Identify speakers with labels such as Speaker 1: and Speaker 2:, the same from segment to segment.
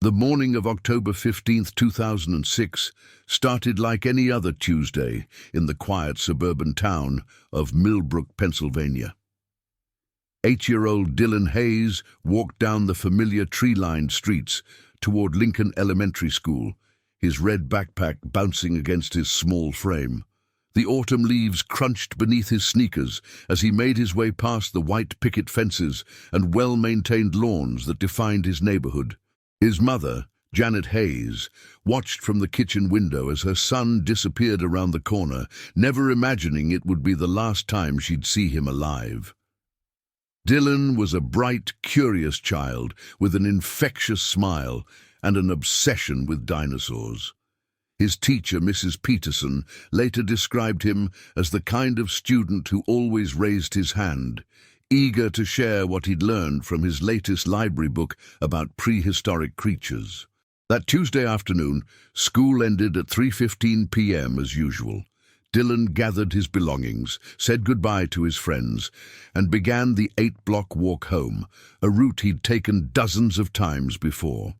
Speaker 1: The morning of October 15th, 2006, started like any other Tuesday in the quiet suburban town of Millbrook, Pennsylvania. 8-year-old Dylan Hayes walked down the familiar tree-lined streets toward Lincoln Elementary School, his red backpack bouncing against his small frame. The autumn leaves crunched beneath his sneakers as he made his way past the white picket fences and well-maintained lawns that defined his neighborhood. His mother, Janet Hayes, watched from the kitchen window as her son disappeared around the corner, never imagining it would be the last time she'd see him alive. Dylan was a bright, curious child with an infectious smile and an obsession with dinosaurs. His teacher, Mrs. Peterson, later described him as the kind of student who always raised his hand, eager to share what he'd learned from his latest library book about prehistoric creatures. That Tuesday afternoon, school ended at 3:15 p.m. as usual. Dylan gathered his belongings, said goodbye to his friends, and began the 8-block walk home, a route he'd taken dozens of times before.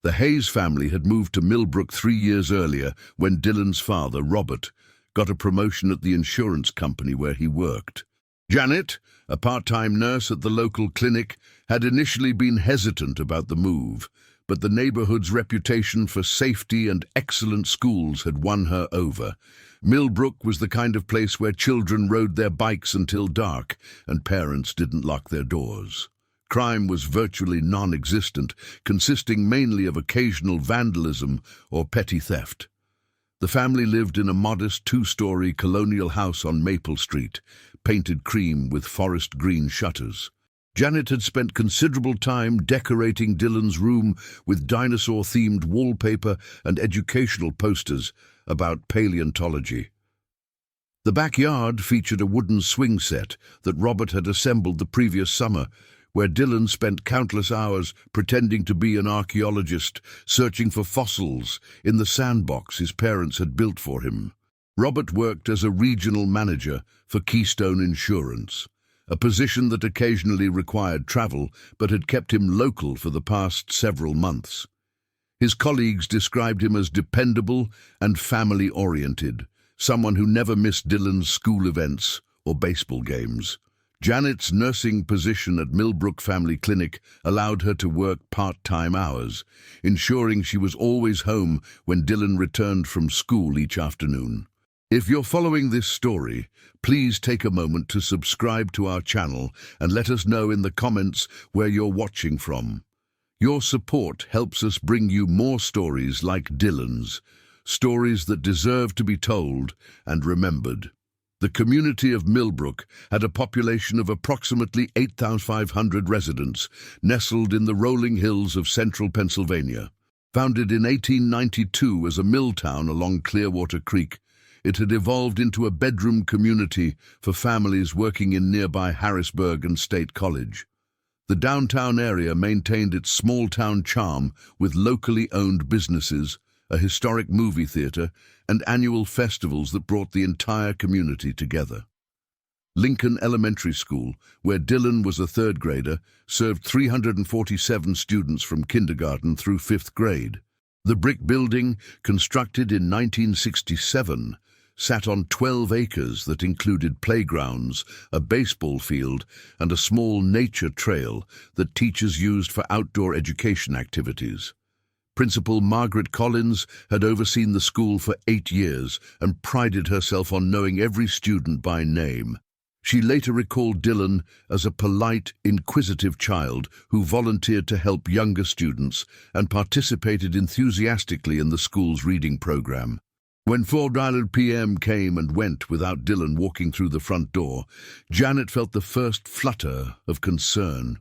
Speaker 1: The Hayes family had moved to Millbrook 3 years earlier when Dylan's father, Robert, got a promotion at the insurance company where he worked. Janet, a part-time nurse at the local clinic, had initially been hesitant about the move, but the neighborhood's reputation for safety and excellent schools had won her over. Millbrook was the kind of place where children rode their bikes until dark and parents didn't lock their doors. Crime was virtually non-existent, consisting mainly of occasional vandalism or petty theft. The family lived in a modest 2-story colonial house on Maple Street, painted cream with forest green shutters. Janet had spent considerable time decorating Dylan's room with dinosaur-themed wallpaper and educational posters about paleontology. The backyard featured a wooden swing set that Robert had assembled the previous summer, where Dylan spent countless hours pretending to be an archaeologist, searching for fossils in the sandbox his parents had built for him. Robert worked as a regional manager for Keystone Insurance, a position that occasionally required travel but had kept him local for the past several months. His colleagues described him as dependable and family-oriented, someone who never missed Dylan's school events or baseball games. Janet's nursing position at Millbrook Family Clinic allowed her to work part-time hours, ensuring she was always home when Dylan returned from school each afternoon. If you're following this story, please take a moment to subscribe to our channel and let us know in the comments where you're watching from. Your support helps us bring you more stories like Dylan's, stories that deserve to be told and remembered. The community of Millbrook had a population of approximately 8,500 residents, nestled in the rolling hills of central Pennsylvania. Founded in 1892 as a mill town along Clearwater Creek, it had evolved into a bedroom community for families working in nearby Harrisburg and State College. The downtown area maintained its small-town charm with locally owned businesses, a historic movie theater, and annual festivals that brought the entire community together. Lincoln Elementary School, where Dylan was a 3rd grader, served 347 students from kindergarten through 5th grade. The brick building, constructed in 1967, sat on 12 acres that included playgrounds, a baseball field, and a small nature trail that teachers used for outdoor education activities. Principal Margaret Collins had overseen the school for 8 years and prided herself on knowing every student by name. She later recalled Dylan as a polite, inquisitive child who volunteered to help younger students and participated enthusiastically in the school's reading program. When 4 p.m. came and went without Dylan walking through the front door, Janet felt the first flutter of concern.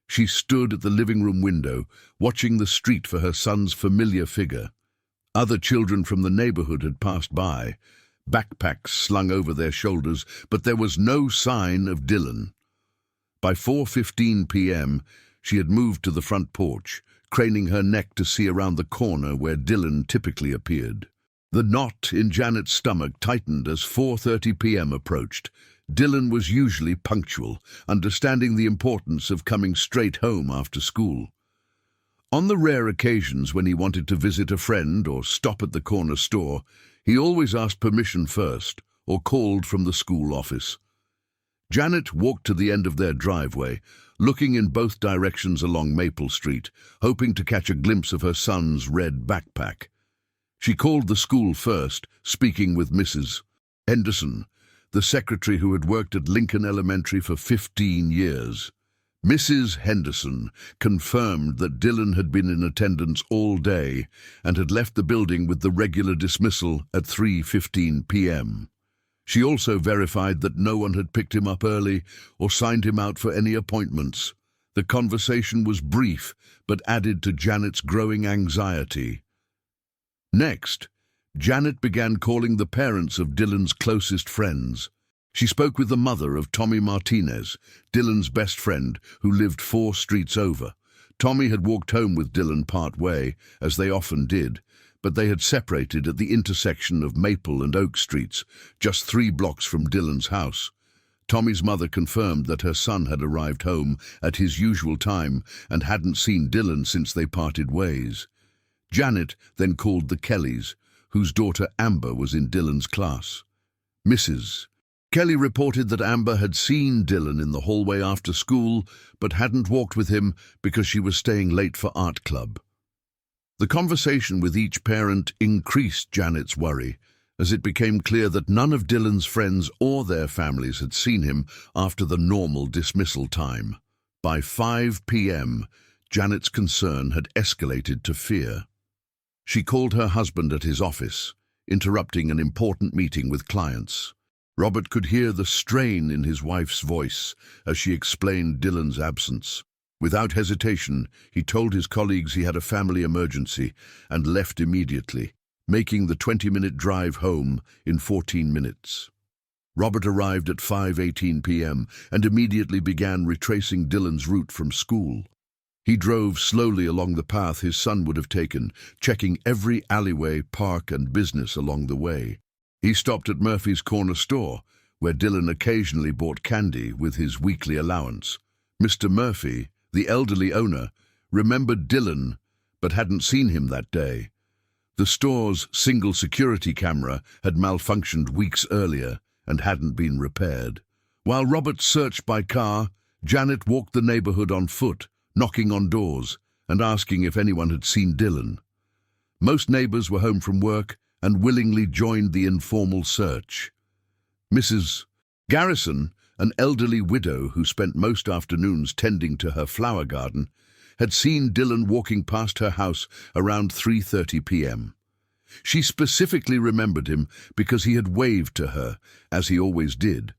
Speaker 1: She stood at the living room window, watching the street for her son's familiar figure. Other children from the neighborhood had passed by, backpacks slung over their shoulders, but there was no sign of Dylan. By 4:15 p.m., she had moved to the front porch, craning her neck to see around the corner where Dylan typically appeared. The knot in Janet's stomach tightened as 4:30 p.m. approached. Dylan was usually punctual, understanding the importance of coming straight home after school. On the rare occasions when he wanted to visit a friend or stop at the corner store, he always asked permission first or called from the school office. Janet walked to the end of their driveway, looking in both directions along Maple Street, hoping to catch a glimpse of her son's red backpack. She called the school first, speaking with Mrs. Henderson, the secretary who had worked at Lincoln Elementary for 15 years. Mrs. Henderson confirmed that Dylan had been in attendance all day and had left the building with the regular dismissal at 3:15 p.m. She also verified that no one had picked him up early or signed him out for any appointments. The conversation was brief, but added to Janet's growing anxiety. Next, Janet began calling the parents of Dylan's closest friends. She spoke with the mother of Tommy Martinez, Dylan's best friend, who lived 4 streets over. Tommy had walked home with Dylan part way, as they often did, but they had separated at the intersection of Maple and Oak Streets, just 3 blocks from Dylan's house. Tommy's mother confirmed that her son had arrived home at his usual time and hadn't seen Dylan since they parted ways. Janet then called the Kellys, whose daughter Amber was in Dylan's class. Mrs. Kelly reported that Amber had seen Dylan in the hallway after school, but hadn't walked with him because she was staying late for art club. The conversation with each parent increased Janet's worry, as it became clear that none of Dylan's friends or their families had seen him after the normal dismissal time. By 5 p.m., Janet's concern had escalated to fear. She called her husband at his office, interrupting an important meeting with clients. Robert could hear the strain in his wife's voice as she explained Dylan's absence. Without hesitation, he told his colleagues he had a family emergency and left immediately, making the 20-minute drive home in 14 minutes. Robert arrived at 5:18 p.m. and immediately began retracing Dylan's route from school. He drove slowly along the path his son would have taken, checking every alleyway, park, and business along the way. He stopped at Murphy's corner store, where Dylan occasionally bought candy with his weekly allowance. Mr. Murphy, the elderly owner, remembered Dylan, but hadn't seen him that day. The store's single security camera had malfunctioned weeks earlier and hadn't been repaired. While Robert searched by car, Janet walked the neighborhood on foot, knocking on doors and asking if anyone had seen Dylan. Most neighbors were home from work and willingly joined the informal search. Mrs. Garrison, an elderly widow who spent most afternoons tending to her flower garden, had seen Dylan walking past her house around 3:30 p.m. She specifically remembered him because he had waved to her, as he always did,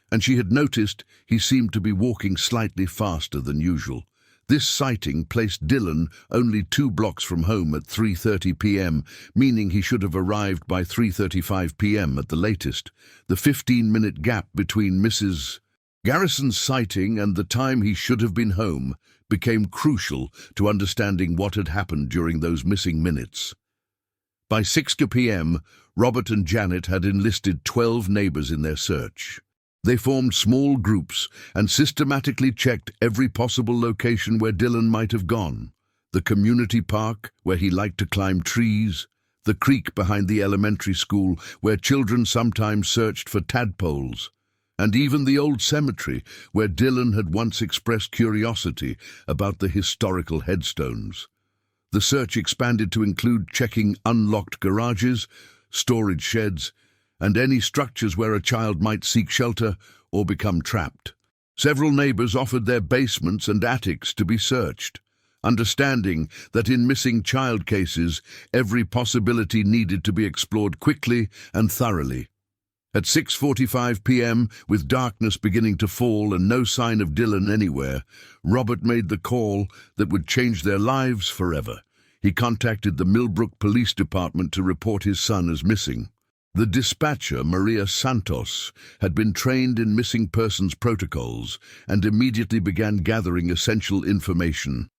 Speaker 1: and she had noticed he seemed to be walking slightly faster than usual. This sighting placed Dylan only 2 blocks from home at 3:30 p.m., meaning he should have arrived by 3:35 p.m. at the latest. The 15-minute gap between Mrs. Garrison's sighting and the time he should have been home became crucial to understanding what had happened during those missing minutes. By 6 p.m., Robert and Janet had enlisted 12 neighbors in their search. They formed small groups and systematically checked every possible location where Dylan might have gone. The community park, where he liked to climb trees, the creek behind the elementary school, where children sometimes searched for tadpoles, and even the old cemetery, where Dylan had once expressed curiosity about the historical headstones. The search expanded to include checking unlocked garages, storage sheds, and any structures where a child might seek shelter or become trapped. Several neighbors offered their basements and attics to be searched, understanding that in missing child cases, every possibility needed to be explored quickly and thoroughly. At 6:45 p.m., with darkness beginning to fall and no sign of Dylan anywhere, Robert made the call that would change their lives forever. He contacted the Millbrook Police Department to report his son as missing. The dispatcher, Maria Santos, had been trained in missing persons protocols and immediately began gathering essential information.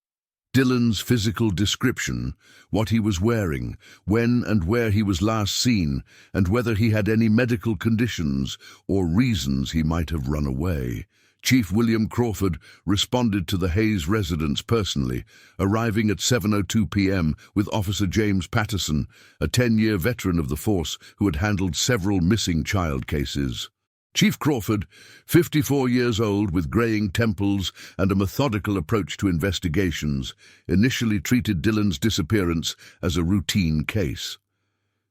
Speaker 1: Dylan's physical description, what he was wearing, when and where he was last seen, and whether he had any medical conditions or reasons he might have run away. Chief William Crawford responded to the Hayes residence personally, arriving at 7:02 p.m. with Officer James Patterson, a 10-year veteran of the force who had handled several missing child cases. Chief Crawford, 54 years old with graying temples and a methodical approach to investigations, initially treated Dylan's disappearance as a routine case.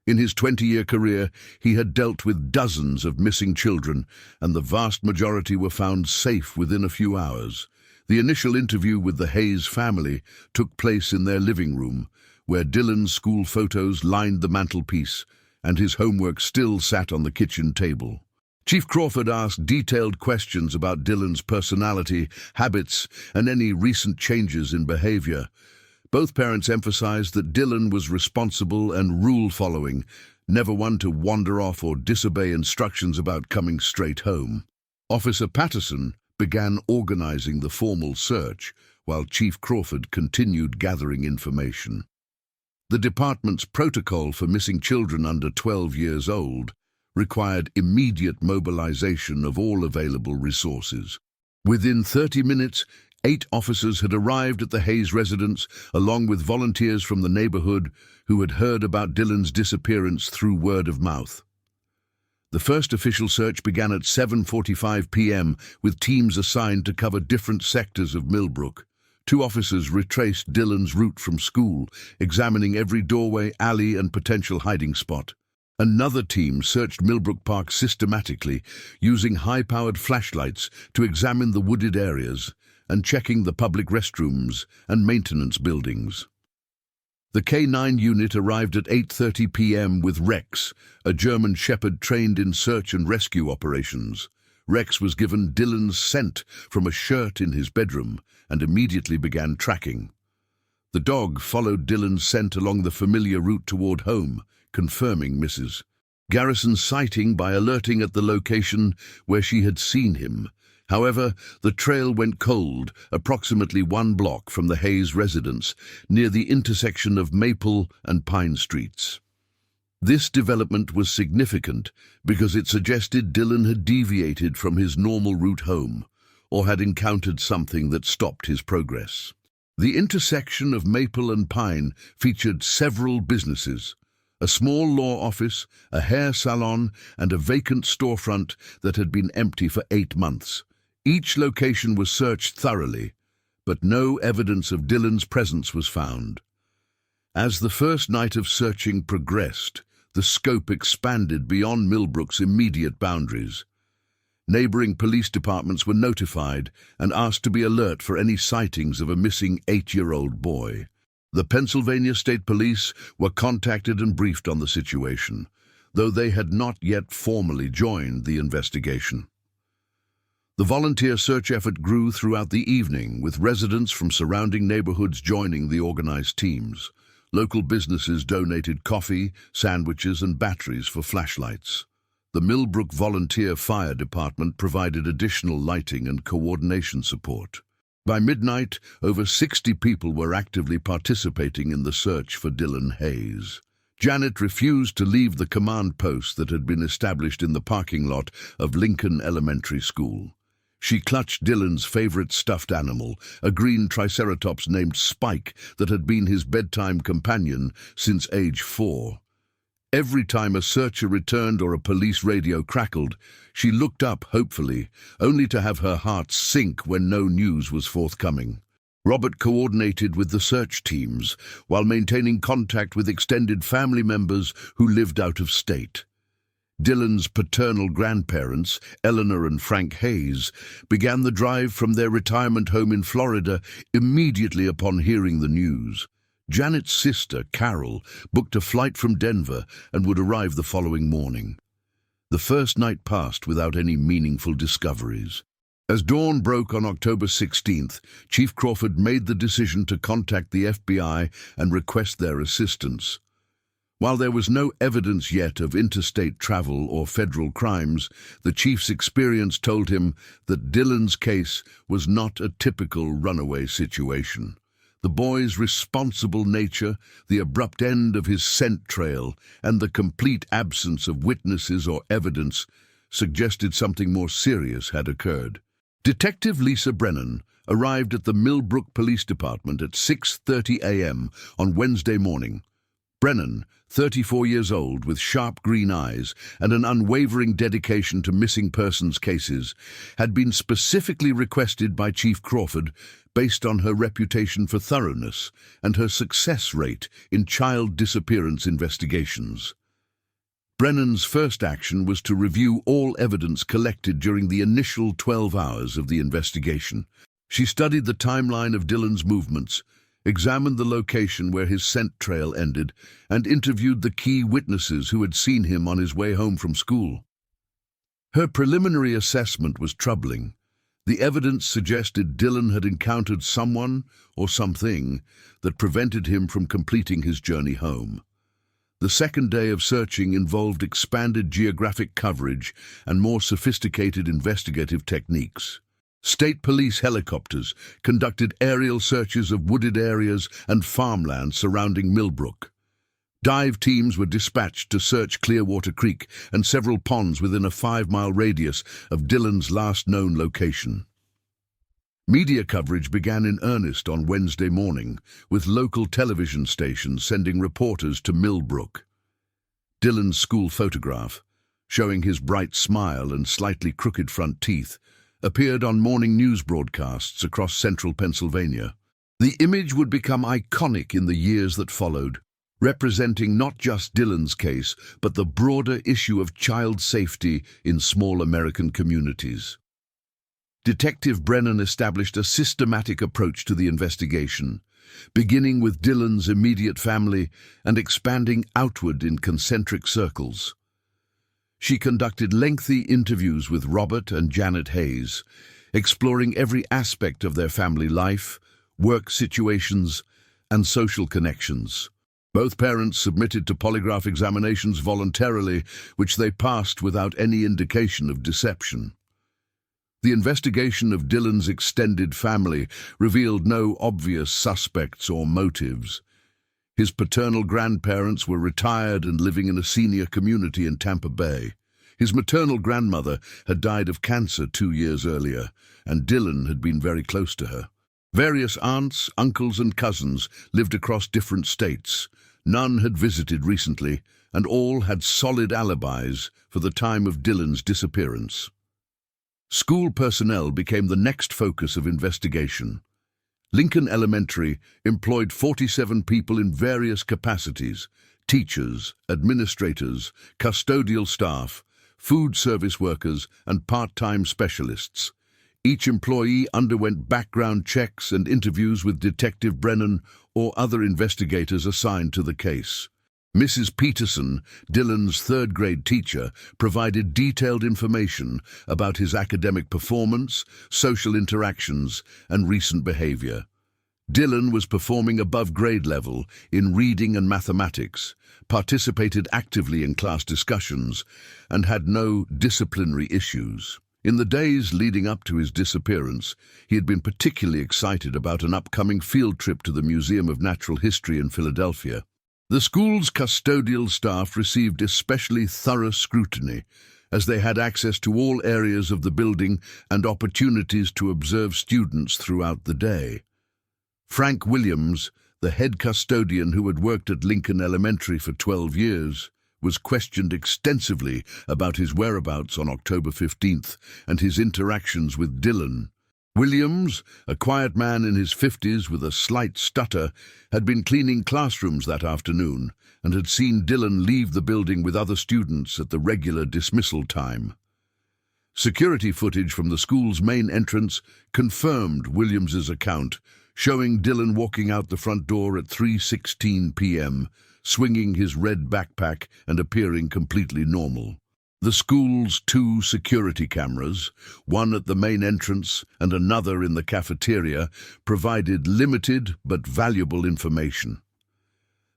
Speaker 1: In his 20-year career, he had dealt with dozens of missing children, and the vast majority were found safe within a few hours. The initial interview with the Hayes family took place in their living room, where Dylan's school photos lined the mantelpiece, and his homework still sat on the kitchen table. Chief Crawford asked detailed questions about Dylan's personality, habits, and any recent changes in behavior. Both parents emphasized that Dylan was responsible and rule-following, never one to wander off or disobey instructions about coming straight home. Officer Patterson began organizing the formal search, while Chief Crawford continued gathering information. The department's protocol for missing children under 12 years old required immediate mobilization of all available resources. Within 30 minutes, 8 officers had arrived at the Hayes residence, along with volunteers from the neighborhood who had heard about Dylan's disappearance through word of mouth. The first official search began at 7:45 p.m., with teams assigned to cover different sectors of Millbrook. 2 officers retraced Dylan's route from school, examining every doorway, alley, and potential hiding spot. Another team searched Millbrook Park systematically, using high-powered flashlights to examine the wooded areas and checking the public restrooms and maintenance buildings. The K-9 unit arrived at 8:30 p.m. with Rex, a German shepherd trained in search and rescue operations. Rex was given Dylan's scent from a shirt in his bedroom and immediately began tracking. The dog followed Dylan's scent along the familiar route toward home, confirming Mrs. Garrison's sighting by alerting at the location where she had seen him. However, the trail went cold approximately 1 block from the Hayes residence, near the intersection of Maple and Pine Streets. This development was significant because it suggested Dylan had deviated from his normal route home, or had encountered something that stopped his progress. The intersection of Maple and Pine featured several businesses: a small law office, a hair salon, and a vacant storefront that had been empty for 8 months. Each location was searched thoroughly, but no evidence of Dylan's presence was found. As the first night of searching progressed, the scope expanded beyond Millbrook's immediate boundaries. Neighboring police departments were notified and asked to be alert for any sightings of a missing 8-year-old boy. The Pennsylvania State Police were contacted and briefed on the situation, though they had not yet formally joined the investigation. The volunteer search effort grew throughout the evening, with residents from surrounding neighborhoods joining the organized teams. Local businesses donated coffee, sandwiches, and batteries for flashlights. The Millbrook Volunteer Fire Department provided additional lighting and coordination support. By midnight, over 60 people were actively participating in the search for Dylan Hayes. Janet refused to leave the command post that had been established in the parking lot of Lincoln Elementary School. She clutched Dylan's favorite stuffed animal, a green triceratops named Spike that had been his bedtime companion since age 4. Every time a searcher returned or a police radio crackled, she looked up hopefully, only to have her heart sink when no news was forthcoming. Robert coordinated with the search teams while maintaining contact with extended family members who lived out of state. Dylan's paternal grandparents, Eleanor and Frank Hayes, began the drive from their retirement home in Florida immediately upon hearing the news. Janet's sister, Carol, booked a flight from Denver and would arrive the following morning. The first night passed without any meaningful discoveries. As dawn broke on October 16th, Chief Crawford made the decision to contact the FBI and request their assistance. While there was no evidence yet of interstate travel or federal crimes, the chief's experience told him that Dylan's case was not a typical runaway situation. The boy's responsible nature, the abrupt end of his scent trail, and the complete absence of witnesses or evidence suggested something more serious had occurred. Detective Lisa Brennan arrived at the Millbrook Police Department at 6:30 a.m. on Wednesday morning. Brennan, 34 years old, with sharp green eyes and an unwavering dedication to missing persons cases, had been specifically requested by Chief Crawford based on her reputation for thoroughness and her success rate in child disappearance investigations. Brennan's first action was to review all evidence collected during the initial 12 hours of the investigation. She studied the timeline of Dylan's movements, examined the location where his scent trail ended, and interviewed the key witnesses who had seen him on his way home from school. Her preliminary assessment was troubling. The evidence suggested Dylan had encountered someone or something that prevented him from completing his journey home. The second day of searching involved expanded geographic coverage and more sophisticated investigative techniques. State police helicopters conducted aerial searches of wooded areas and farmland surrounding Millbrook. Dive teams were dispatched to search Clearwater Creek and several ponds within a 5-mile radius of Dylan's last known location. Media coverage began in earnest on Wednesday morning, with local television stations sending reporters to Millbrook. Dylan's school photograph, showing his bright smile and slightly crooked front teeth, appeared on morning news broadcasts across central Pennsylvania. The image would become iconic in the years that followed, representing not just Dylan's case, but the broader issue of child safety in small American communities. Detective Brennan established a systematic approach to the investigation, beginning with Dylan's immediate family and expanding outward in concentric circles. She conducted lengthy interviews with Robert and Janet Hayes, exploring every aspect of their family life, work situations, and social connections. Both parents submitted to polygraph examinations voluntarily, which they passed without any indication of deception. The investigation of Dylan's extended family revealed no obvious suspects or motives. His paternal grandparents were retired and living in a senior community in Tampa Bay. His maternal grandmother had died of cancer 2 years earlier, and Dylan had been very close to her. Various aunts, uncles, and cousins lived across different states. None had visited recently, and all had solid alibis for the time of Dylan's disappearance. School personnel became the next focus of investigation. Lincoln Elementary employed 47 people in various capacities: teachers, administrators, custodial staff, food service workers, and part-time specialists. Each employee underwent background checks and interviews with Detective Brennan or other investigators assigned to the case. Mrs. Peterson, Dylan's third-grade teacher, provided detailed information about his academic performance, social interactions, and recent behavior. Dylan was performing above grade level in reading and mathematics, participated actively in class discussions, and had no disciplinary issues. In the days leading up to his disappearance, he had been particularly excited about an upcoming field trip to the Museum of Natural History in Philadelphia. The school's custodial staff received especially thorough scrutiny, as they had access to all areas of the building and opportunities to observe students throughout the day. Frank Williams, the head custodian who had worked at Lincoln Elementary for 12 years, was questioned extensively about his whereabouts on October 15th and his interactions with Dylan. Williams, a quiet man in his 50s with a slight stutter, had been cleaning classrooms that afternoon and had seen Dylan leave the building with other students at the regular dismissal time. Security footage from the school's main entrance confirmed Williams's account, showing Dylan walking out the front door at 3:16 p.m., swinging his red backpack and appearing completely normal. The school's 2 security cameras, one at the main entrance and another in the cafeteria, provided limited but valuable information.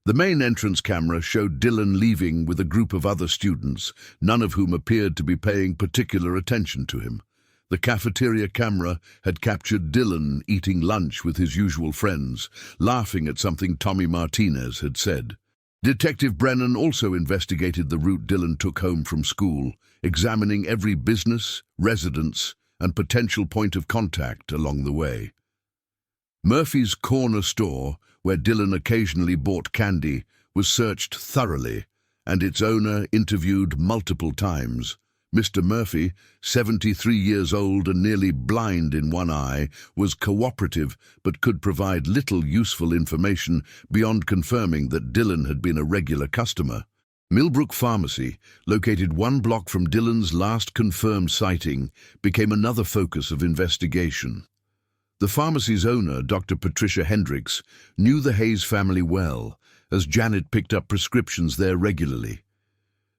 Speaker 1: The main entrance camera showed Dylan leaving with a group of other students, none of whom appeared to be paying particular attention to him. The cafeteria camera had captured Dylan eating lunch with his usual friends, laughing at something Tommy Martinez had said. Detective Brennan also investigated the route Dylan took home from school, examining every business, residence, and potential point of contact along the way. Murphy's corner store, where Dillon occasionally bought candy, was searched thoroughly, and its owner interviewed multiple times. Mr. Murphy, 73 years old and nearly blind in one eye, was cooperative but could provide little useful information beyond confirming that Dillon had been a regular customer. Millbrook Pharmacy, located 1 block from Dillon's last confirmed sighting, became another focus of investigation. The pharmacy's owner, Dr. Patricia Hendricks, knew the Hayes family well, as Janet picked up prescriptions there regularly.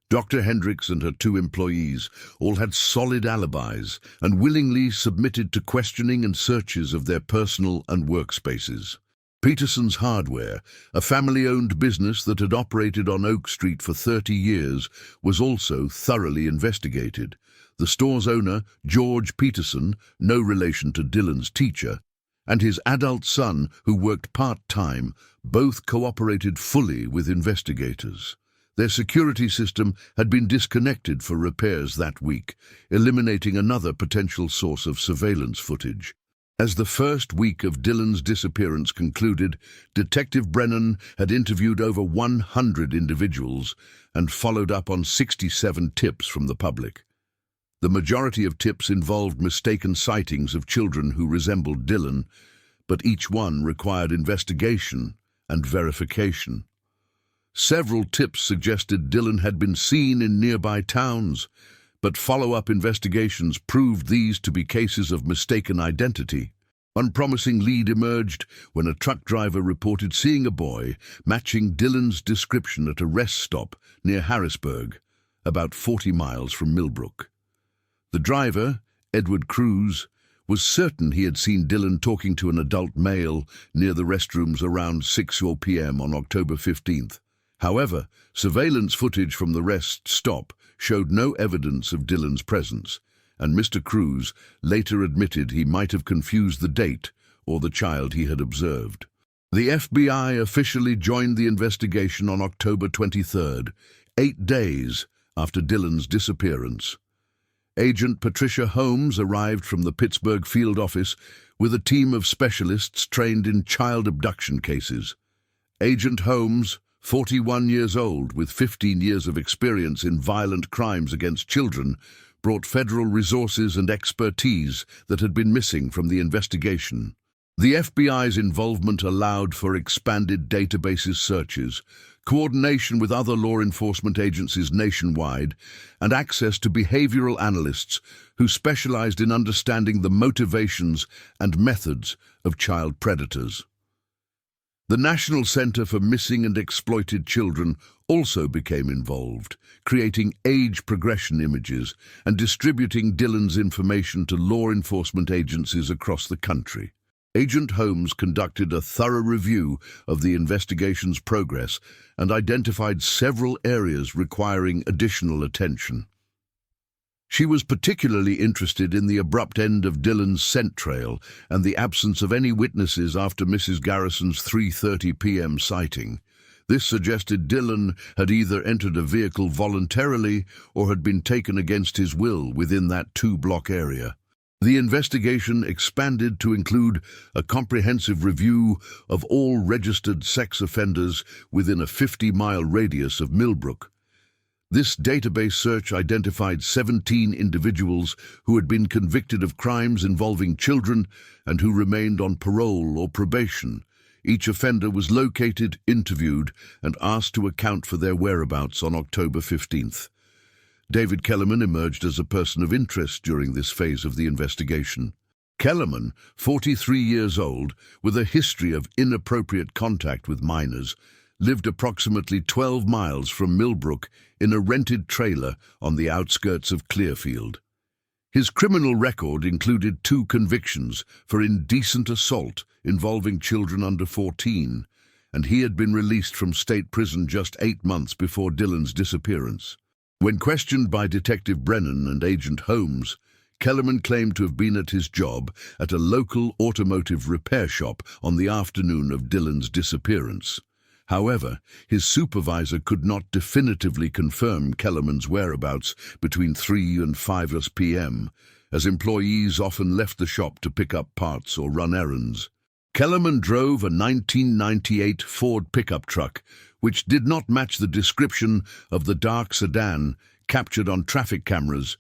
Speaker 1: Dr. Hendricks and her 2 employees all had solid alibis and willingly submitted to questioning and searches of their personal and workspaces. Peterson's Hardware, a family-owned business that had operated on Oak Street for 30 years, was also thoroughly investigated. The store's owner, George Peterson, no relation to Dillon's teacher, and his adult son, who worked part-time, both cooperated fully with investigators. Their security system had been disconnected for repairs that week, eliminating another potential source of surveillance footage. As the first week of Dillon's disappearance concluded, Detective Brennan had interviewed over 100 individuals and followed up on 67 tips from the public. The majority of tips involved mistaken sightings of children who resembled Dillon, but each one required investigation and verification. Several tips suggested Dillon had been seen in nearby towns, but follow-up investigations proved these to be cases of mistaken identity. Unpromising lead emerged when a truck driver reported seeing a boy matching Dillon's description at a rest stop near Harrisburg, about 40 miles from Millbrook. The driver, Edward Cruz, was certain he had seen Dillon talking to an adult male near the restrooms around 6 p.m. on October 15th. However, surveillance footage from the rest stop showed no evidence of Dillon's presence, and Mr. Cruz later admitted he might have confused the date or the child he had observed. The FBI officially joined the investigation on October 23rd, 8 days after Dillon's disappearance. Agent Patricia Holmes arrived from the Pittsburgh field office with a team of specialists trained in child abduction cases. Agent Holmes, 41 years old with 15 years of experience in violent crimes against children, brought federal resources and expertise that had been missing from the investigation. The FBI's involvement allowed for expanded databases searches, coordination with other law enforcement agencies nationwide, and access to behavioral analysts who specialized in understanding the motivations and methods of child predators. The National Center for Missing and Exploited Children also became involved, creating age progression images and distributing Dillon's information to law enforcement agencies across the country. Agent Holmes conducted a thorough review of the investigation's progress and identified several areas requiring additional attention. She was particularly interested in the abrupt end of Dillon's scent trail and the absence of any witnesses after Mrs. Garrison's 3:30 p.m. sighting. This suggested Dillon had either entered a vehicle voluntarily or had been taken against his will within that 2-block area. The investigation expanded to include a comprehensive review of all registered sex offenders within a 50-mile radius of Millbrook. This database search identified 17 individuals who had been convicted of crimes involving children and who remained on parole or probation. Each offender was located, interviewed, and asked to account for their whereabouts on October 15th. David Kellerman emerged as a person of interest during this phase of the investigation. Kellerman, 43 years old, with a history of inappropriate contact with minors, lived approximately 12 miles from Millbrook in a rented trailer on the outskirts of Clearfield. His criminal record included 2 convictions for indecent assault involving children under 14, and he had been released from state prison just 8 months before Dillon's disappearance. When questioned by Detective Brennan and Agent Holmes, Kellerman claimed to have been at his job at a local automotive repair shop on the afternoon of Dillon's disappearance. However, his supervisor could not definitively confirm Kellerman's whereabouts between 3 and 5 p.m., as employees often left the shop to pick up parts or run errands. Kellerman drove a 1998 Ford pickup truck, which did not match the description of the dark sedan captured on traffic cameras,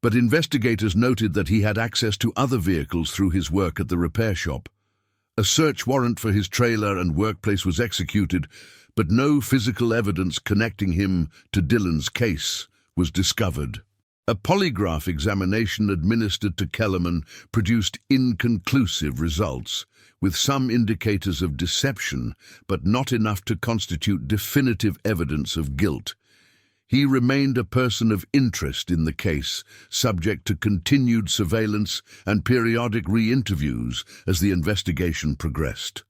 Speaker 1: but investigators noted that he had access to other vehicles through his work at the repair shop. A search warrant for his trailer and workplace was executed, but no physical evidence connecting him to Dylan's case was discovered. A polygraph examination administered to Kellerman produced inconclusive results, with some indicators of deception, but not enough to constitute definitive evidence of guilt. He remained a person of interest in the case, subject to continued surveillance and periodic re-interviews as the investigation progressed.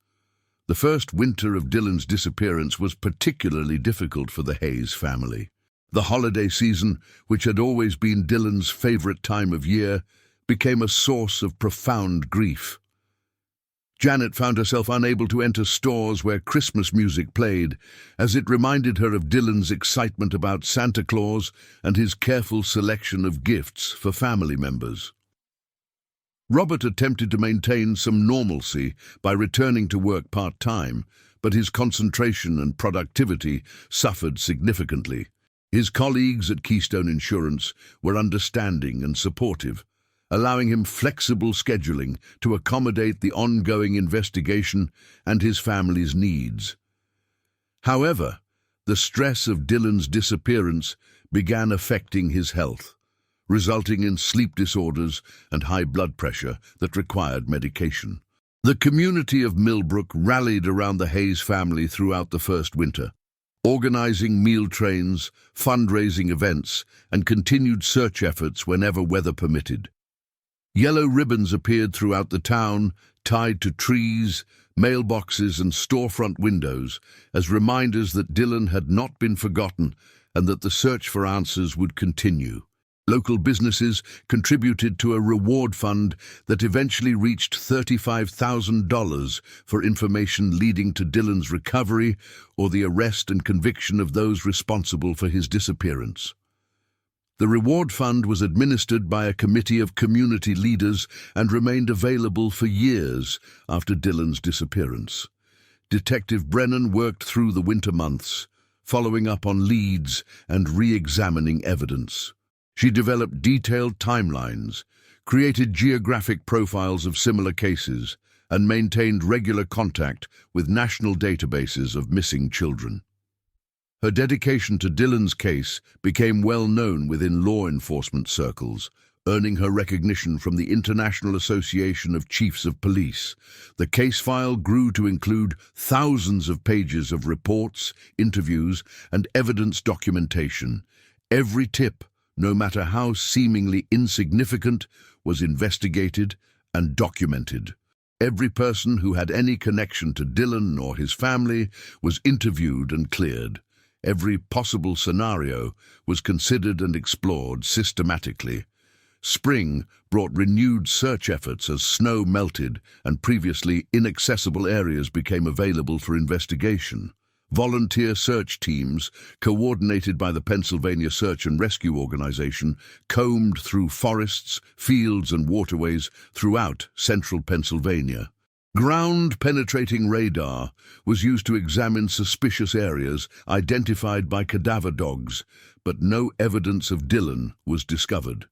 Speaker 1: The first winter of Dylan's disappearance was particularly difficult for the Hayes family. The holiday season, which had always been Dylan's favorite time of year, became a source of profound grief. Janet found herself unable to enter stores where Christmas music played, as it reminded her of Dylan's excitement about Santa Claus and his careful selection of gifts for family members. Robert attempted to maintain some normalcy by returning to work part-time, but his concentration and productivity suffered significantly. His colleagues at Keystone Insurance were understanding and supportive, allowing him flexible scheduling to accommodate the ongoing investigation and his family's needs. However, the stress of Dylan's disappearance began affecting his health, resulting in sleep disorders and high blood pressure that required medication. The community of Millbrook rallied around the Hayes family throughout the first winter, organizing meal trains, fundraising events, and continued search efforts whenever weather permitted. Yellow ribbons appeared throughout the town, tied to trees, mailboxes, and storefront windows, as reminders that Dylan had not been forgotten and that the search for answers would continue. Local businesses contributed to a reward fund that eventually reached $35,000 for information leading to Dylan's recovery or the arrest and conviction of those responsible for his disappearance. The reward fund was administered by a committee of community leaders and remained available for years after Dylan's disappearance. Detective Brennan worked through the winter months, following up on leads and re-examining evidence. She developed detailed timelines, created geographic profiles of similar cases, and maintained regular contact with national databases of missing children. Her dedication to Dylan's case became well known within law enforcement circles, earning her recognition from the International Association of Chiefs of Police. The case file grew to include thousands of pages of reports, interviews, and evidence documentation. Every tip, no matter how seemingly insignificant, was investigated and documented. Every person who had any connection to Dylan or his family was interviewed and cleared. Every possible scenario was considered and explored systematically. Spring brought renewed search efforts as snow melted and previously inaccessible areas became available for investigation. Volunteer search teams, coordinated by the Pennsylvania Search and Rescue Organization, combed through forests, fields, and waterways throughout central Pennsylvania. Ground-penetrating radar was used to examine suspicious areas identified by cadaver dogs, but no evidence of Dylan was discovered.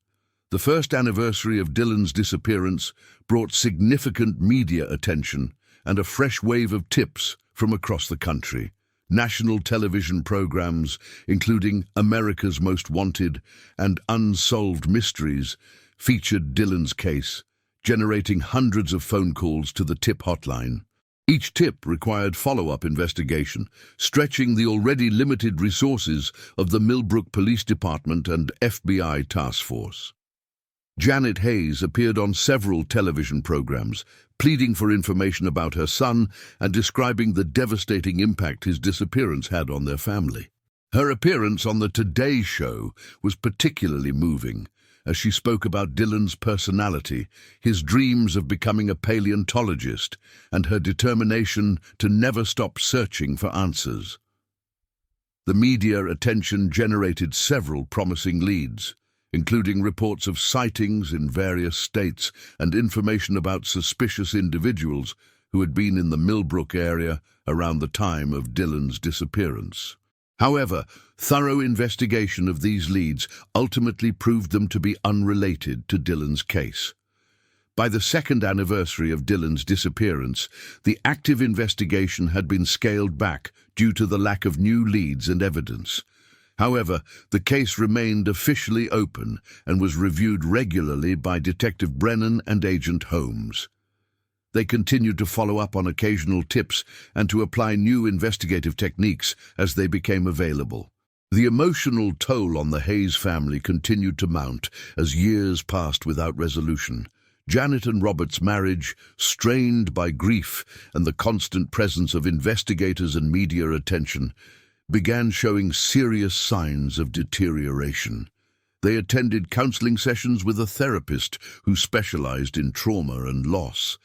Speaker 1: The first anniversary of Dylan's disappearance brought significant media attention and a fresh wave of tips from across the country. National television programs, including America's Most Wanted and Unsolved Mysteries, featured Dylan's case, generating hundreds of phone calls to the tip hotline. Each tip required follow-up investigation, stretching the already limited resources of the Millbrook Police Department and FBI task force. Janet Hayes appeared on several television programs, pleading for information about her son and describing the devastating impact his disappearance had on their family. Her appearance on the Today Show was particularly moving, as she spoke about Dylan's personality, his dreams of becoming a paleontologist, and her determination to never stop searching for answers. The media attention generated several promising leads, including reports of sightings in various states and information about suspicious individuals who had been in the Millbrook area around the time of Dylan's disappearance. However, thorough investigation of these leads ultimately proved them to be unrelated to Dylan's case. By the second anniversary of Dylan's disappearance, the active investigation had been scaled back due to the lack of new leads and evidence. However, the case remained officially open and was reviewed regularly by Detective Brennan and Agent Holmes. They continued to follow up on occasional tips and to apply new investigative techniques as they became available. The emotional toll on the Hayes family continued to mount as years passed without resolution. Janet and Robert's marriage, strained by grief and the constant presence of investigators and media attention, began showing serious signs of deterioration. They attended counseling sessions with a therapist who specialized in trauma and loss,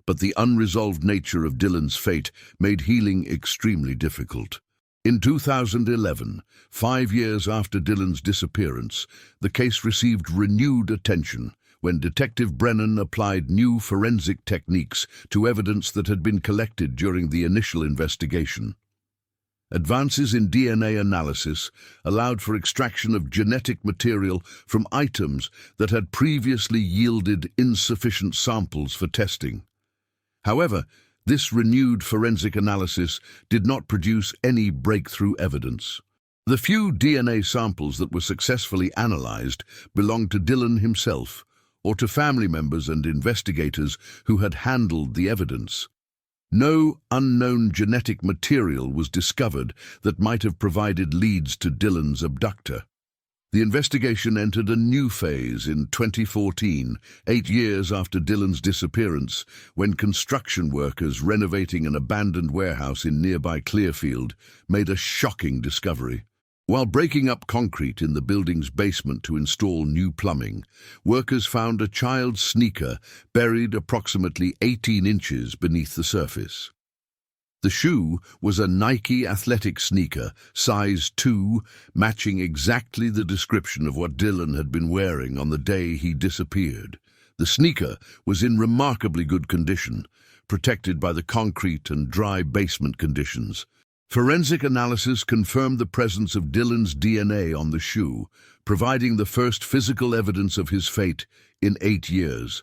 Speaker 1: but the unresolved nature of Dylan's fate made healing extremely difficult. In 2011, 5 years after Dylan's disappearance, the case received renewed attention when Detective Brennan applied new forensic techniques to evidence that had been collected during the initial investigation. Advances in DNA analysis allowed for extraction of genetic material from items that had previously yielded insufficient samples for testing. However, this renewed forensic analysis did not produce any breakthrough evidence. The few DNA samples that were successfully analyzed belonged to Dylan himself or to family members and investigators who had handled the evidence. No unknown genetic material was discovered that might have provided leads to Dylan's abductor. The investigation entered a new phase in 2014, 8 years after Dylan's disappearance, when construction workers renovating an abandoned warehouse in nearby Clearfield made a shocking discovery. While breaking up concrete in the building's basement to install new plumbing, workers found a child's sneaker buried approximately 18 inches beneath the surface. The shoe was a Nike athletic sneaker, size 2, matching exactly the description of what Dylan had been wearing on the day he disappeared. The sneaker was in remarkably good condition, protected by the concrete and dry basement conditions. Forensic analysis confirmed the presence of Dylan's DNA on the shoe, providing the first physical evidence of his fate in 8 years.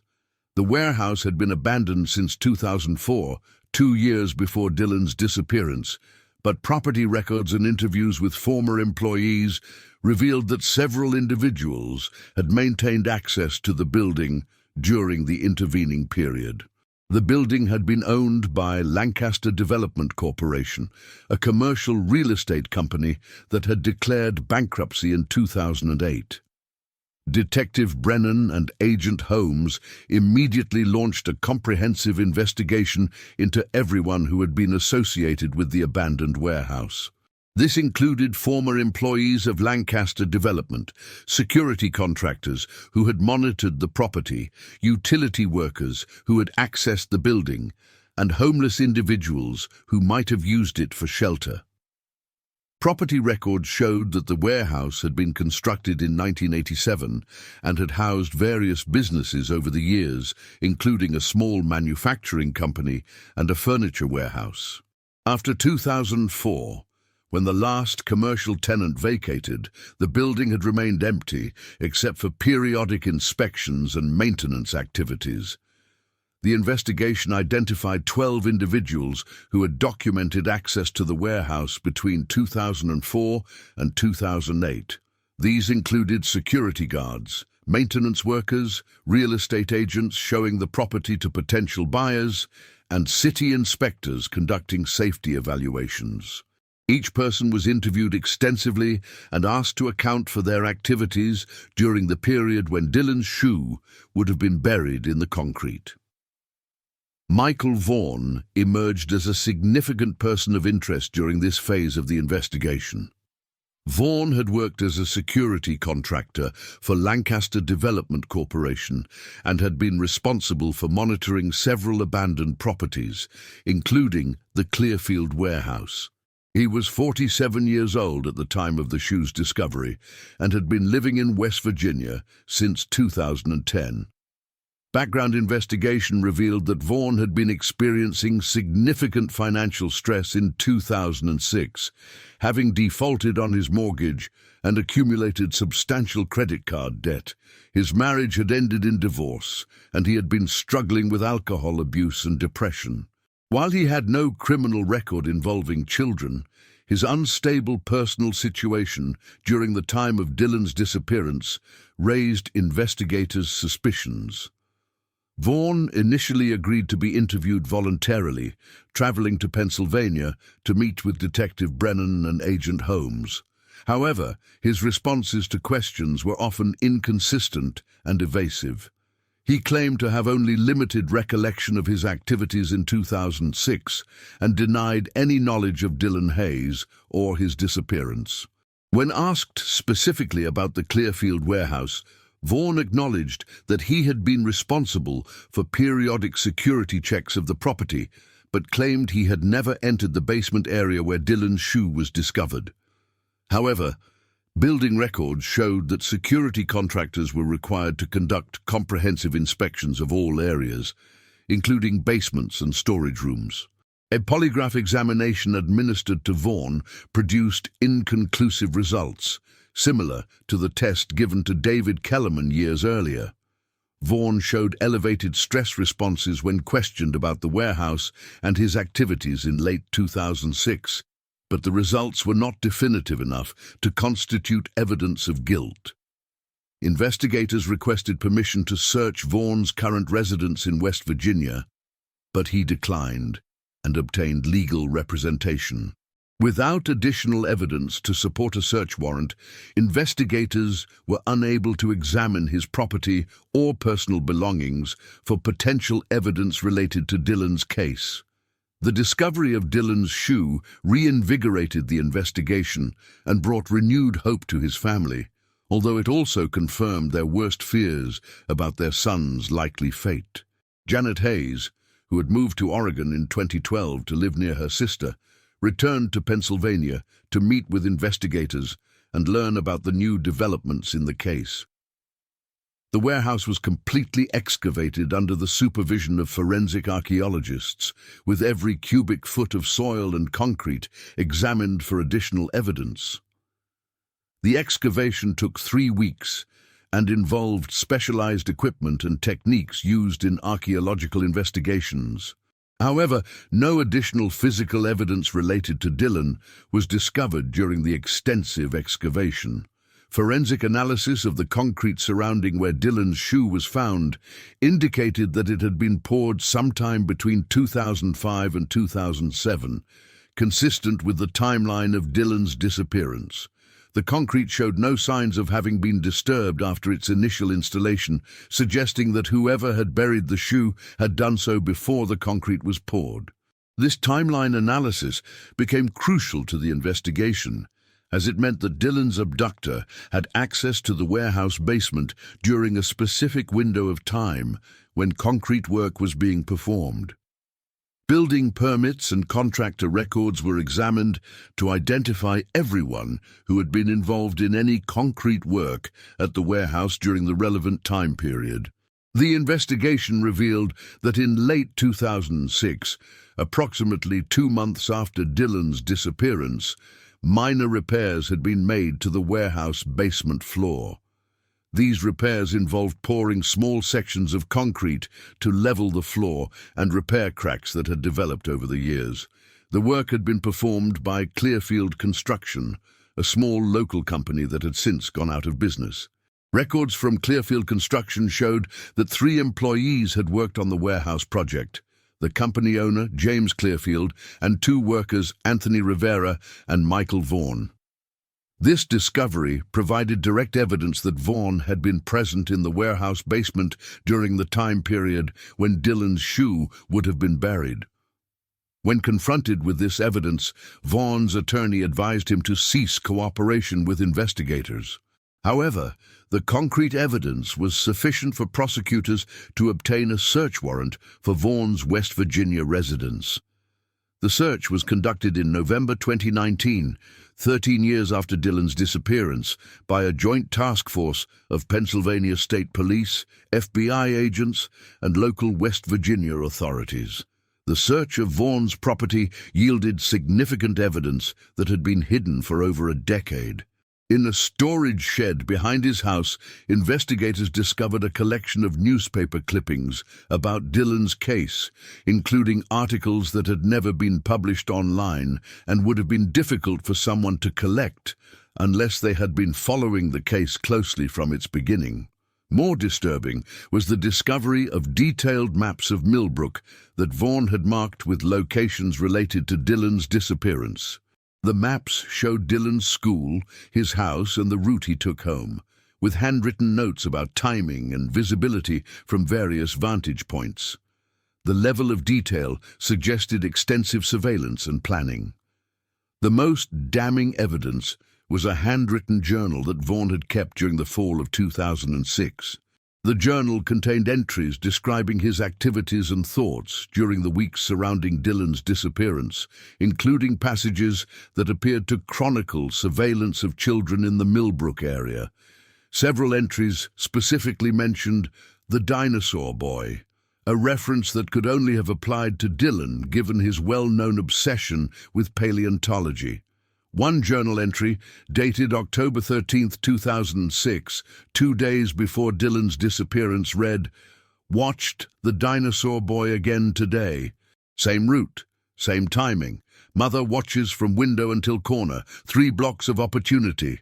Speaker 1: The warehouse had been abandoned since 2004, 2 years before Dylan's disappearance, but property records and interviews with former employees revealed that several individuals had maintained access to the building during the intervening period. The building had been owned by Lancaster Development Corporation, a commercial real estate company that had declared bankruptcy in 2008. Detective Brennan and Agent Holmes immediately launched a comprehensive investigation into everyone who had been associated with the abandoned warehouse. This included former employees of Lancaster Development, security contractors who had monitored the property, utility workers who had accessed the building, and homeless individuals who might have used it for shelter. Property records showed that the warehouse had been constructed in 1987 and had housed various businesses over the years, including a small manufacturing company and a furniture warehouse. After 2004, when the last commercial tenant vacated, the building had remained empty except for periodic inspections and maintenance activities. The investigation identified 12 individuals who had documented access to the warehouse between 2004 and 2008. These included security guards, maintenance workers, real estate agents showing the property to potential buyers, and city inspectors conducting safety evaluations. Each person was interviewed extensively and asked to account for their activities during the period when Dylan's shoe would have been buried in the concrete. Michael Vaughan emerged as a significant person of interest during this phase of the investigation. Vaughan had worked as a security contractor for Lancaster Development Corporation and had been responsible for monitoring several abandoned properties, including the Clearfield warehouse. He was 47 years old at the time of the shoe's discovery and had been living in West Virginia since 2010. Background investigation revealed that Vaughn had been experiencing significant financial stress in 2006, having defaulted on his mortgage and accumulated substantial credit card debt. His marriage had ended in divorce, and he had been struggling with alcohol abuse and depression. While he had no criminal record involving children, his unstable personal situation during the time of Dylan's disappearance raised investigators' suspicions. Vaughn initially agreed to be interviewed voluntarily, traveling to Pennsylvania to meet with Detective Brennan and Agent Holmes. However, his responses to questions were often inconsistent and evasive. He claimed to have only limited recollection of his activities in 2006 and denied any knowledge of Dylan Hayes or his disappearance. When asked specifically about the Clearfield warehouse, Vaughn acknowledged that he had been responsible for periodic security checks of the property, but claimed he had never entered the basement area where Dylan's shoe was discovered. However, building records showed that security contractors were required to conduct comprehensive inspections of all areas, including basements and storage rooms. A polygraph examination administered to Vaughn produced inconclusive results, similar to the test given to David Kellerman years earlier. Vaughn showed elevated stress responses when questioned about the warehouse and his activities in late 2006, but the results were not definitive enough to constitute evidence of guilt. Investigators requested permission to search Vaughn's current residence in West Virginia, but he declined and obtained legal representation. Without additional evidence to support a search warrant, investigators were unable to examine his property or personal belongings for potential evidence related to Dylan's case. The discovery of Dylan's shoe reinvigorated the investigation and brought renewed hope to his family, although it also confirmed their worst fears about their son's likely fate. Janet Hayes, who had moved to Oregon in 2012 to live near her sister, returned to Pennsylvania to meet with investigators and learn about the new developments in the case. The warehouse was completely excavated under the supervision of forensic archaeologists, with every cubic foot of soil and concrete examined for additional evidence. The excavation took 3 weeks and involved specialized equipment and techniques used in archaeological investigations. However, no additional physical evidence related to Dylan was discovered during the extensive excavation. Forensic analysis of the concrete surrounding where Dylan's shoe was found indicated that it had been poured sometime between 2005 and 2007, consistent with the timeline of Dylan's disappearance. The concrete showed no signs of having been disturbed after its initial installation, suggesting that whoever had buried the shoe had done so before the concrete was poured. This timeline analysis became crucial to the investigation, as it meant that Dylan's abductor had access to the warehouse basement during a specific window of time when concrete work was being performed. Building permits and contractor records were examined to identify everyone who had been involved in any concrete work at the warehouse during the relevant time period. The investigation revealed that in late 2006, approximately 2 months after Dylan's disappearance, minor repairs had been made to the warehouse basement floor. These repairs involved pouring small sections of concrete to level the floor and repair cracks that had developed over the years. The work had been performed by Clearfield Construction, a small local company that had since gone out of business. Records from Clearfield Construction showed that 3 employees had worked on the warehouse project: the company owner, James Clearfield, and 2 workers, Anthony Rivera and Michael Vaughn. This discovery provided direct evidence that Vaughn had been present in the warehouse basement during the time period when Dylan's shoe would have been buried. When confronted with this evidence, Vaughn's attorney advised him to cease cooperation with investigators. However, the concrete evidence was sufficient for prosecutors to obtain a search warrant for Vaughn's West Virginia residence. The search was conducted in November 2019, 13 years after Dylan's disappearance, by a joint task force of Pennsylvania State Police, FBI agents, and local West Virginia authorities. The search of Vaughn's property yielded significant evidence that had been hidden for over a decade. In a storage shed behind his house, investigators discovered a collection of newspaper clippings about Dylan's case, including articles that had never been published online and would have been difficult for someone to collect unless they had been following the case closely from its beginning. More disturbing was the discovery of detailed maps of Millbrook that Vaughn had marked with locations related to Dylan's disappearance. The maps showed Dylan's school, his house, and the route he took home, with handwritten notes about timing and visibility from various vantage points. The level of detail suggested extensive surveillance and planning. The most damning evidence was a handwritten journal that Vaughn had kept during the fall of 2006. The journal contained entries describing his activities and thoughts during the weeks surrounding Dylan's disappearance, including passages that appeared to chronicle surveillance of children in the Millbrook area. Several entries specifically mentioned the dinosaur boy, a reference that could only have applied to Dylan given his well-known obsession with paleontology. One journal entry, dated October 13, 2006, 2 days before Dylan's disappearance, read, "Watched the dinosaur boy again today. Same route, same timing. Mother watches from window until corner. 3 blocks of opportunity."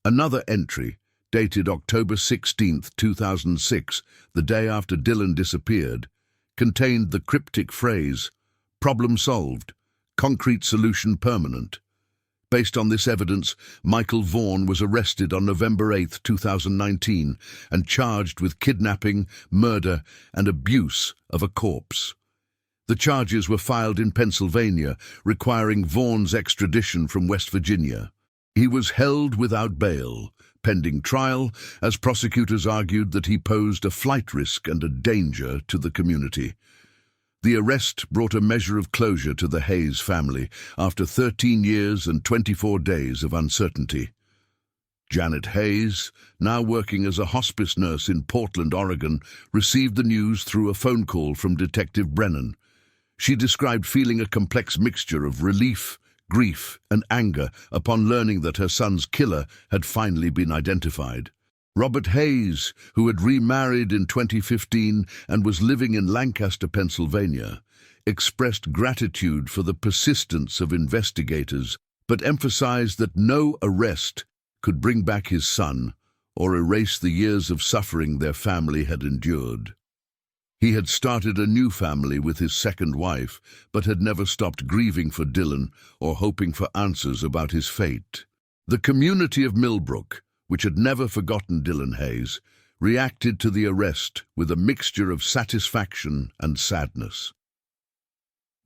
Speaker 1: Another entry, dated October 16, 2006, the day after Dylan disappeared, contained the cryptic phrase, "Problem solved. Concrete solution permanent." Based on this evidence, Michael Vaughn was arrested on November 8, 2019, and charged with kidnapping, murder, and abuse of a corpse. The charges were filed in Pennsylvania, requiring Vaughn's extradition from West Virginia. He was held without bail, pending trial, as prosecutors argued that he posed a flight risk and a danger to the community. The arrest brought a measure of closure to the Hayes family after 13 years and 24 days of uncertainty. Janet Hayes, now working as a hospice nurse in Portland, Oregon, received the news through a phone call from Detective Brennan. She described feeling a complex mixture of relief, grief, and anger upon learning that her son's killer had finally been identified. Robert Hayes, who had remarried in 2015 and was living in Lancaster, Pennsylvania, expressed gratitude for the persistence of investigators, but emphasized that no arrest could bring back his son or erase the years of suffering their family had endured. He had started a new family with his second wife, but had never stopped grieving for Dylan or hoping for answers about his fate. The community of Millbrook, which had never forgotten Dylan Hayes, reacted to the arrest with a mixture of satisfaction and sadness.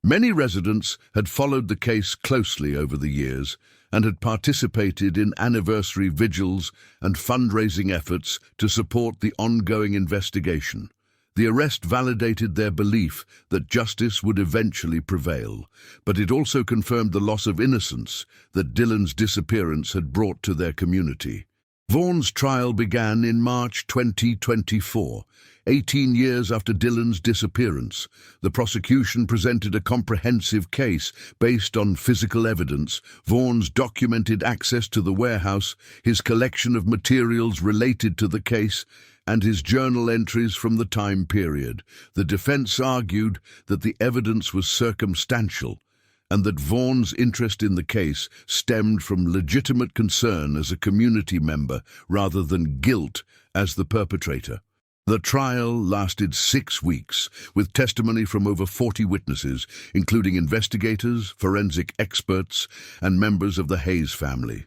Speaker 1: Many residents had followed the case closely over the years and had participated in anniversary vigils and fundraising efforts to support the ongoing investigation. The arrest validated their belief that justice would eventually prevail, but it also confirmed the loss of innocence that Dylan's disappearance had brought to their community. Vaughn's trial began in March 2024, 18 years after Dylan's disappearance. The prosecution presented a comprehensive case based on physical evidence, Vaughn's documented access to the warehouse, his collection of materials related to the case, and his journal entries from the time period. The defense argued that the evidence was circumstantial, and that Vaughn's interest in the case stemmed from legitimate concern as a community member rather than guilt as the perpetrator. The trial lasted 6 weeks, with testimony from over 40 witnesses, including investigators, forensic experts, and members of the Hayes family.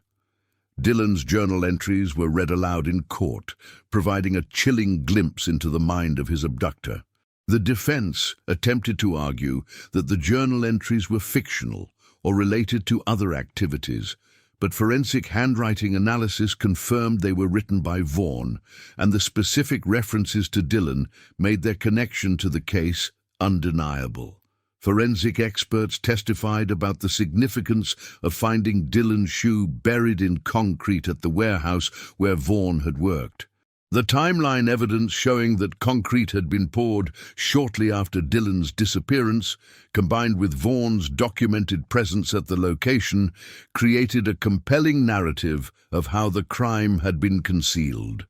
Speaker 1: Dylan's journal entries were read aloud in court, providing a chilling glimpse into the mind of his abductor. The defense attempted to argue that the journal entries were fictional or related to other activities, but forensic handwriting analysis confirmed they were written by Vaughn, and the specific references to Dylan made their connection to the case undeniable. Forensic experts testified about the significance of finding Dylan's shoe buried in concrete at the warehouse where Vaughan had worked. The timeline evidence showing that concrete had been poured shortly after Dylan's disappearance, combined with Vaughan's documented presence at the location, created a compelling narrative of how the crime had been concealed.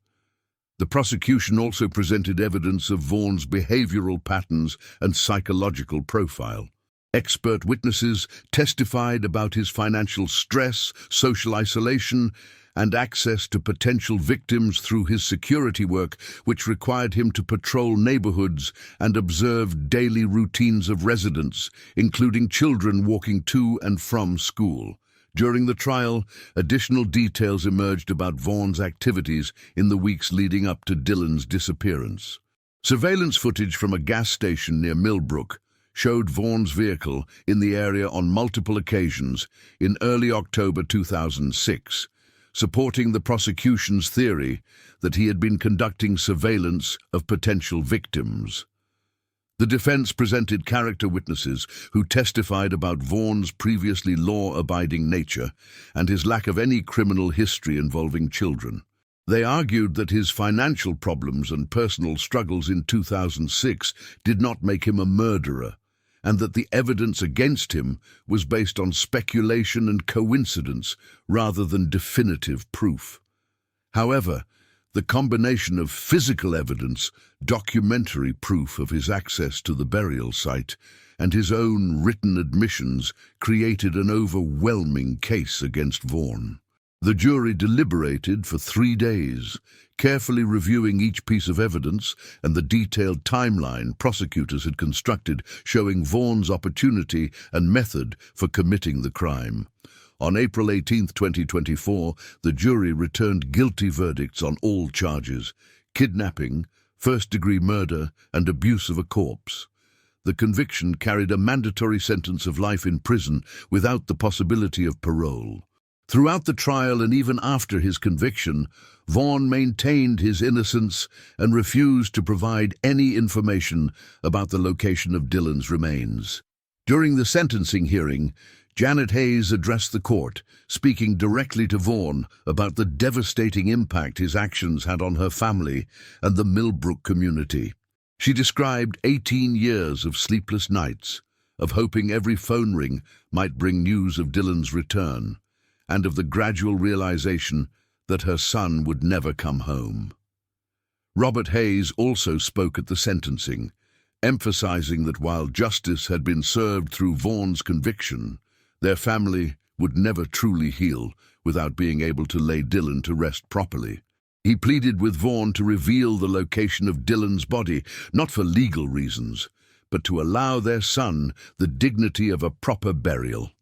Speaker 1: The prosecution also presented evidence of Vaughan's behavioral patterns and psychological profile. Expert witnesses testified about his financial stress, social isolation, and access to potential victims through his security work, which required him to patrol neighborhoods and observe daily routines of residents, including children walking to and from school. During the trial, additional details emerged about Vaughan's activities in the weeks leading up to Dylan's disappearance. Surveillance footage from a gas station near Millbrook showed Vaughan's vehicle in the area on multiple occasions in early October 2006, supporting the prosecution's theory that he had been conducting surveillance of potential victims. The defense presented character witnesses who testified about Vaughan's previously law-abiding nature and his lack of any criminal history involving children. They argued that his financial problems and personal struggles in 2006 did not make him a murderer, and that the evidence against him was based on speculation and coincidence rather than definitive proof. However, the combination of physical evidence, documentary proof of his access to the burial site, and his own written admissions created an overwhelming case against Vaughan. The jury deliberated for 3 days, carefully reviewing each piece of evidence and the detailed timeline prosecutors had constructed, showing Vaughan's opportunity and method for committing the crime. On April 18, 2024, the jury returned guilty verdicts on all charges: kidnapping, first-degree murder, and abuse of a corpse. The conviction carried a mandatory sentence of life in prison without the possibility of parole. Throughout the trial and even after his conviction, Vaughan maintained his innocence and refused to provide any information about the location of Dylan's remains. During the sentencing hearing, Janet Hayes addressed the court, speaking directly to Vaughan about the devastating impact his actions had on her family and the Millbrook community. She described 18 years of sleepless nights, of hoping every phone ring might bring news of Dylan's return, and of the gradual realization that her son would never come home. Robert Hayes also spoke at the sentencing, emphasizing that while justice had been served through Vaughan's conviction, their family would never truly heal without being able to lay Dylan to rest properly. He pleaded with Vaughan to reveal the location of Dylan's body, not for legal reasons, but to allow their son the dignity of a proper burial.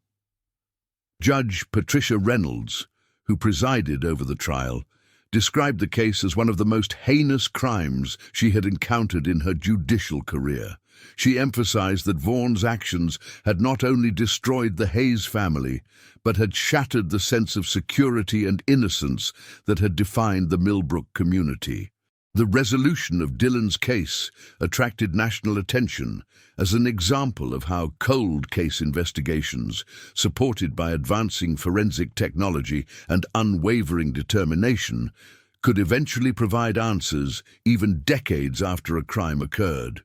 Speaker 1: Judge Patricia Reynolds, who presided over the trial, described the case as one of the most heinous crimes she had encountered in her judicial career. She emphasized that Vaughan's actions had not only destroyed the Hayes family, but had shattered the sense of security and innocence that had defined the Millbrook community. The resolution of Dylan's case attracted national attention as an example of how cold case investigations, supported by advancing forensic technology and unwavering determination, could eventually provide answers even decades after a crime occurred.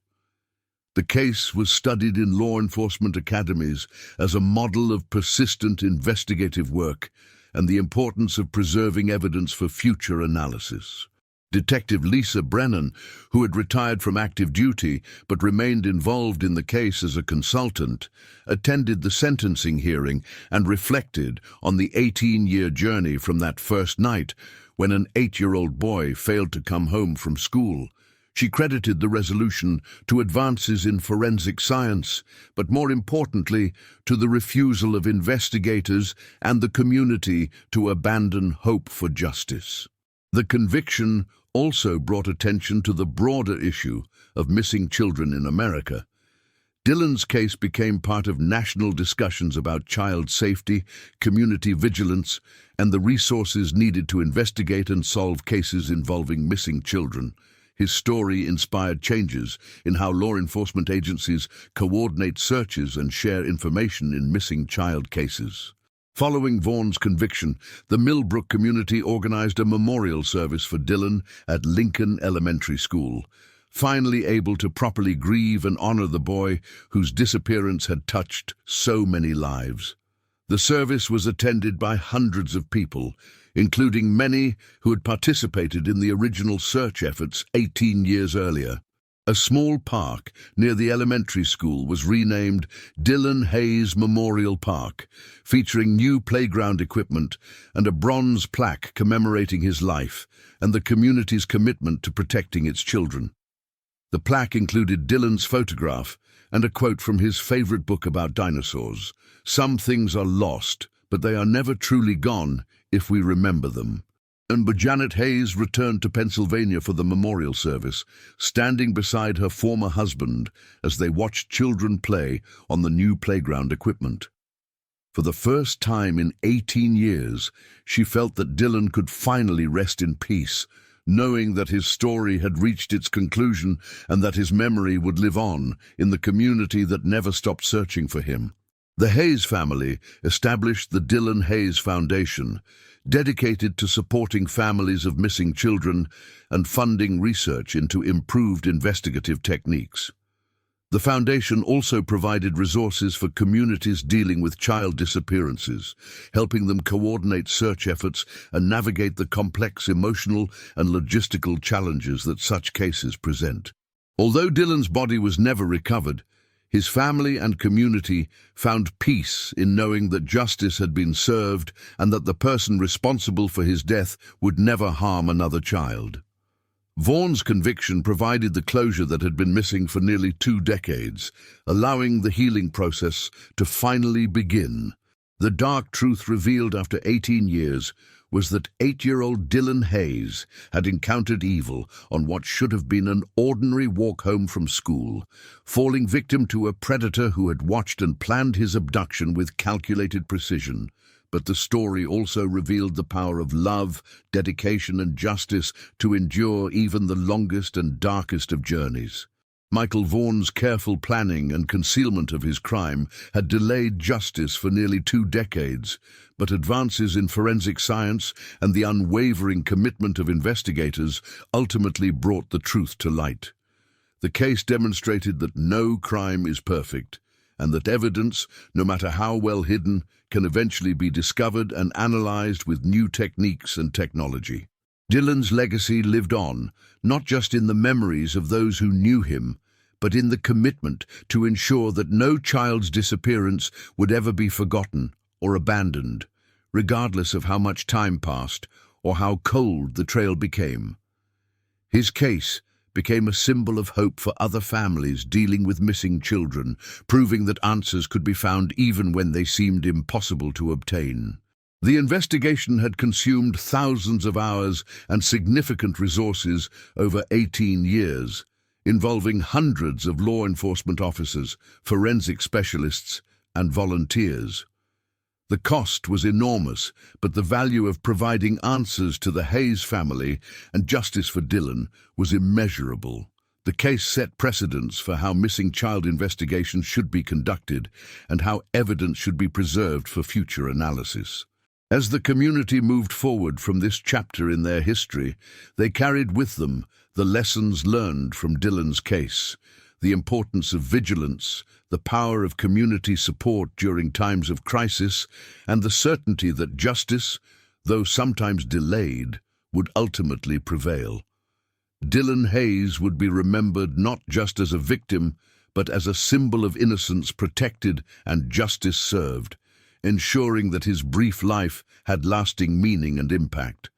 Speaker 1: The case was studied in law enforcement academies as a model of persistent investigative work and the importance of preserving evidence for future analysis. Detective Lisa Brennan, who had retired from active duty but remained involved in the case as a consultant, attended the sentencing hearing and reflected on the 18-year journey from that first night when an 8-year-old boy failed to come home from school. She credited the resolution to advances in forensic science, but more importantly, to the refusal of investigators and the community to abandon hope for justice. The conviction also brought attention to the broader issue of missing children in America. Dylan's case became part of national discussions about child safety, community vigilance, and the resources needed to investigate and solve cases involving missing children. His story inspired changes in how law enforcement agencies coordinate searches and share information in missing child cases. Following Vaughan's conviction, the Millbrook community organized a memorial service for Dylan at Lincoln Elementary School, finally able to properly grieve and honor the boy whose disappearance had touched so many lives. The service was attended by hundreds of people, including many who had participated in the original search efforts 18 years earlier. A small park near the elementary school was renamed Dylan Hayes Memorial Park, featuring new playground equipment and a bronze plaque commemorating his life and the community's commitment to protecting its children. The plaque included Dylan's photograph and a quote from his favorite book about dinosaurs: "Some things are lost, but they are never truly gone if we remember them." And Janet Hayes returned to Pennsylvania for the memorial service, standing beside her former husband as they watched children play on the new playground equipment. For the first time in 18 years, she felt that Dylan could finally rest in peace, knowing that his story had reached its conclusion and that his memory would live on in the community that never stopped searching for him. The Hayes family established the Dylan Hayes Foundation, dedicated to supporting families of missing children and funding research into improved investigative techniques. The foundation also provided resources for communities dealing with child disappearances, helping them coordinate search efforts and navigate the complex emotional and logistical challenges that such cases present. Although Dylan's body was never recovered, his family and community found peace in knowing that justice had been served and that the person responsible for his death would never harm another child. Vaughan's conviction provided the closure that had been missing for nearly 2 decades, allowing the healing process to finally begin. The dark truth revealed after 18 years was that 8-year-old Dylan Hayes had encountered evil on what should have been an ordinary walk home from school, falling victim to a predator who had watched and planned his abduction with calculated precision. But the story also revealed the power of love, dedication, and justice to endure even the longest and darkest of journeys. Michael Vaughan's careful planning and concealment of his crime had delayed justice for nearly 2 decades, but advances in forensic science and the unwavering commitment of investigators ultimately brought the truth to light. The case demonstrated that no crime is perfect, and that evidence, no matter how well hidden, can eventually be discovered and analyzed with new techniques and technology. Dylan's legacy lived on, not just in the memories of those who knew him, but in the commitment to ensure that no child's disappearance would ever be forgotten or abandoned, regardless of how much time passed or how cold the trail became. His case became a symbol of hope for other families dealing with missing children, proving that answers could be found even when they seemed impossible to obtain. The investigation had consumed thousands of hours and significant resources over 18 years, involving hundreds of law enforcement officers, forensic specialists, and volunteers. The cost was enormous, but the value of providing answers to the Hayes family and justice for Dylan was immeasurable. The case set precedents for how missing child investigations should be conducted and how evidence should be preserved for future analysis. As the community moved forward from this chapter in their history, they carried with them the lessons learned from Dylan's case, the importance of vigilance, the power of community support during times of crisis, and the certainty that justice, though sometimes delayed, would ultimately prevail. Dylan Hayes would be remembered not just as a victim, but as a symbol of innocence protected and justice served, ensuring that his brief life had lasting meaning and impact.